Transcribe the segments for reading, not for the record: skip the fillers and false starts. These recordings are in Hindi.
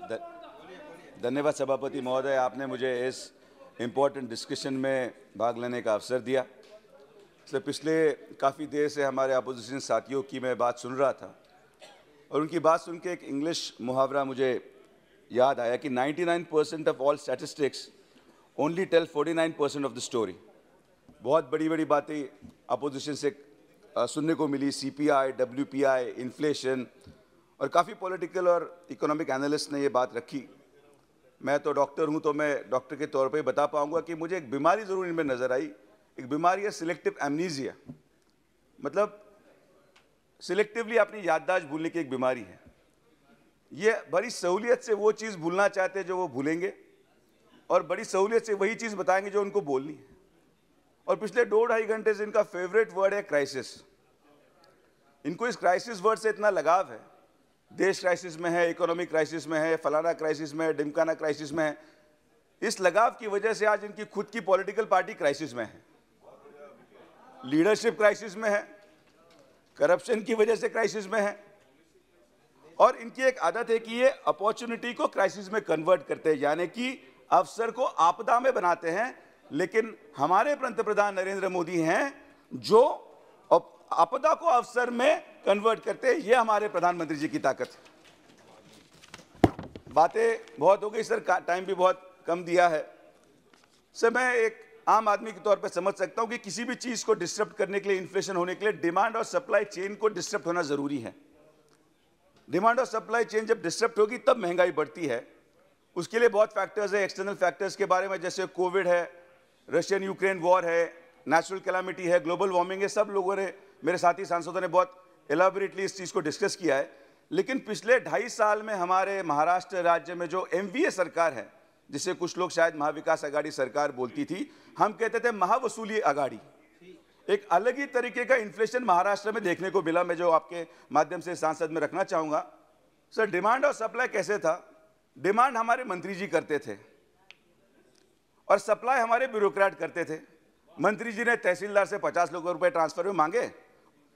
धन्यवाद सभापति महोदय, आपने मुझे इस इम्पोर्टेंट डिस्कशन में भाग लेने का अवसर दिया। सर, पिछले काफ़ी देर से हमारे अपोजिशन साथियों की मैं बात सुन रहा था और उनकी बात सुन के एक इंग्लिश मुहावरा मुझे याद आया कि 99% of all statistics only tell 49% of the story. बहुत बड़ी बड़ी बातें अपोजिशन से सुनने को मिली, CPI, WPI, इन्फ्लेशन, और काफ़ी पॉलिटिकल और इकोनॉमिक एनालिस्ट ने ये बात रखी। मैं तो डॉक्टर हूँ, तो मैं डॉक्टर के तौर पे बता पाऊँगा कि मुझे एक बीमारी ज़रूर इनमें नज़र आई। एक बीमारी है सिलेक्टिव एमनीजिया, मतलब सिलेक्टिवली अपनी याददाश्त भूलने की एक बीमारी है। ये बड़ी सहूलियत से वो चीज़ भूलना चाहते हैं जो वो भूलेंगे, और बड़ी सहूलियत से वही चीज़ बताएंगे जो उनको बोलनी है। और पिछले 2-2.5 घंटे से इनका फेवरेट वर्ड है क्राइसिस। इनको इस क्राइसिस वर्ड से इतना लगाव है, देश क्राइसिस में है, इकोनॉमिक क्राइसिस में है, फलाना क्राइसिस में है, ढिमकाना क्राइसिस में है। इस लगाव की वजह से आज इनकी खुद की पॉलिटिकल पार्टी क्राइसिस में है, लीडरशिप क्राइसिस में है, करप्शन की वजह से क्राइसिस में है, और इनकी एक आदत है कि ये अपॉर्चुनिटी को क्राइसिस में कन्वर्ट करते हैं, यानी कि अवसर को आपदा में बनाते हैं। लेकिन हमारे पंतप्रधान नरेंद्र मोदी हैं जो आपदा को अवसर में कन्वर्ट करते हैं। ये हमारे प्रधानमंत्री जी की ताकत है। बातें बहुत हो गई सर, टाइम भी बहुत कम दिया है। सर, मैं एक आम आदमी के तौर पर समझ सकता हूं कि किसी भी चीज को डिस्टर्ब करने के लिए, इन्फ्लेशन होने के लिए डिमांड और सप्लाई चेन को डिस्टर्ब होना जरूरी है। डिमांड और सप्लाई चेन जब डिस्टर्ब होगी तब महंगाई बढ़ती है। उसके लिए बहुत फैक्टर्स है, एक्सटर्नल फैक्टर्स के बारे में, जैसे कोविड है, रशियन यूक्रेन वॉर है, नेचुरल कैलामिटी है, ग्लोबल वार्मिंग है। सब लोगों ने, मेरे साथी सांसदों ने बहुत एलाबोरेटली इस चीज़ को डिस्कस किया है। लेकिन पिछले 2.5 साल में हमारे महाराष्ट्र राज्य में जो MVA सरकार है, जिसे कुछ लोग शायद महाविकास आघाड़ी सरकार बोलती थी, हम कहते थे महावसूली आघाड़ी, एक अलग ही तरीके का इन्फ्लेशन महाराष्ट्र में देखने को मिला। मैं जो आपके माध्यम से सांसद में रखना चाहूँगा सर, डिमांड और सप्लाई कैसे था? डिमांड हमारे मंत्री जी करते थे और सप्लाई हमारे ब्यूरोक्रेट करते थे। मंत्री जी ने तहसीलदार से 50 लाख रुपए ट्रांसफर में मांगे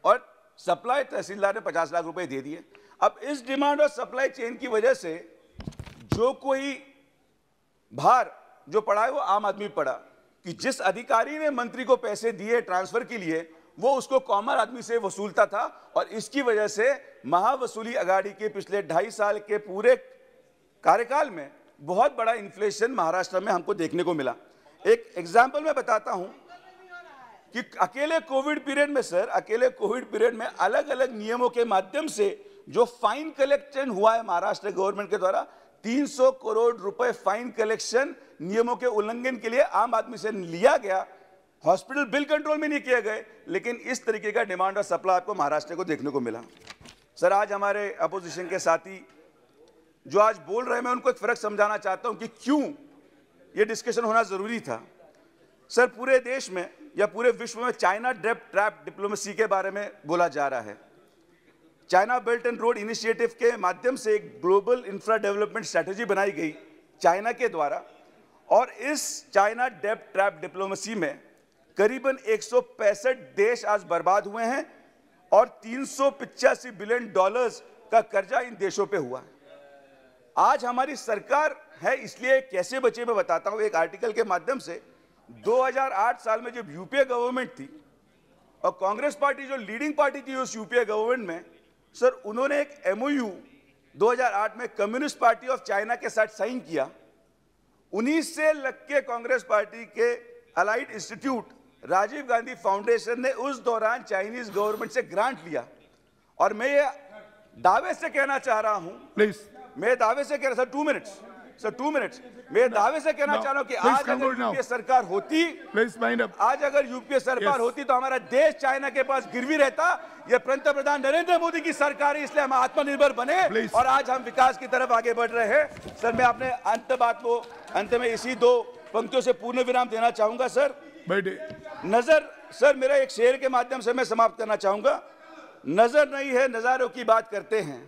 और सप्लाई तहसीलदार ने 50 लाख रुपए दे दिए। अब इस डिमांड और सप्लाई चेन की वजह से जो कोई भार जो पड़ा है वो आम आदमी पड़ा, कि जिस अधिकारी ने मंत्री को पैसे दिए ट्रांसफर के लिए, वो उसको कॉमन आदमी से वसूलता था। और इसकी वजह से महावसूली अघाड़ी के पिछले 2.5 साल के पूरे कार्यकाल में बहुत बड़ा इन्फ्लेशन महाराष्ट्र में हमको देखने को मिला। एक एग्जाम्पल मैं बताता हूं कि अकेले कोविड पीरियड में सर, अकेले कोविड पीरियड में अलग अलग नियमों के माध्यम से जो फाइन कलेक्शन हुआ है महाराष्ट्र गवर्नमेंट के द्वारा, 300 करोड़ रुपए फाइन कलेक्शन नियमों के उल्लंघन के लिए आम आदमी से लिया गया। हॉस्पिटल बिल कंट्रोल में नहीं किए गए, लेकिन इस तरीके का डिमांड और सप्लाई आपको महाराष्ट्र को देखने को मिला। सर, आज हमारे अपोजिशन के साथी जो आज बोल रहे हैं, मैं उनको एक फर्क समझाना चाहता हूं कि क्यों ये डिस्कशन होना जरूरी था। सर, पूरे देश में या पूरे विश्व में चाइना डेब्ट ट्रैप डिप्लोमेसी के बारे में बोला जा रहा है। China belt and road initiative के माध्यम से एक ग्लोबल इंफ्रा डेवलपमेंट स्ट्रेटेजी बनाई गई चाइना के द्वारा, और इस चाइना डेब्ट ट्रैप डिप्लोमेसी में करीबन 165 देश आज बर्बाद हुए हैं और $385 बिलियन का कर्जा इन देशों पे हुआ है। आज हमारी सरकार है, इसलिए कैसे बचे मैं बताता हूं। एक आर्टिकल के माध्यम से 2008 साल में जब यूपीए गवर्नमेंट थी और कांग्रेस पार्टी जो लीडिंग पार्टी थी उस यूपीए गवर्नमेंट में, सर, उन्होंने एक MOU 2008 में कम्युनिस्ट पार्टी ऑफ चाइना के साथ साइन किया। 19 से लग के कांग्रेस पार्टी के allied institute Rajiv Gandhi foundation ने उस दौरान चाइनीज गवर्नमेंट से ग्रांट लिया। और मैं ये दावे से कहना चाह रहा हूं, प्लीज, मैं दावे से कह रहा, सर 2 मिनट्स, सर 2 मिनट्स, मैं दावे से कहना चाह रहा हूं कि आज अगर यूपीए सरकार होती, आज अगर यूपीए सरकार होती तो हमारा देश चाइना के पास गिरवी रहता। ये पंतप्रधान नरेंद्र मोदी की सरकार है, इसलिए हम आत्मनिर्भर बने और आज हम विकास की तरफ आगे बढ़ रहे हैं। सर, मैं अपने अंत में इसी 2 पंक्तियों से पूर्ण विराम देना चाहूंगा। सर, नजर, सर, मेरा एक शेर के माध्यम से मैं समाप्त करना चाहूंगा। नजर नहीं है नजारों की बात करते हैं,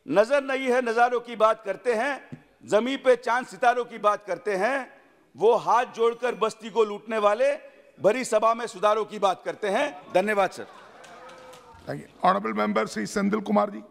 नजर नहीं है नजारों की बात करते हैं, जमीन पे चांद सितारों की बात करते हैं, वो हाथ जोड़कर बस्ती को लूटने वाले भरी सभा में सुधारों की बात करते हैं। धन्यवाद sir. Honourable member Shri Senthil Kumar जी।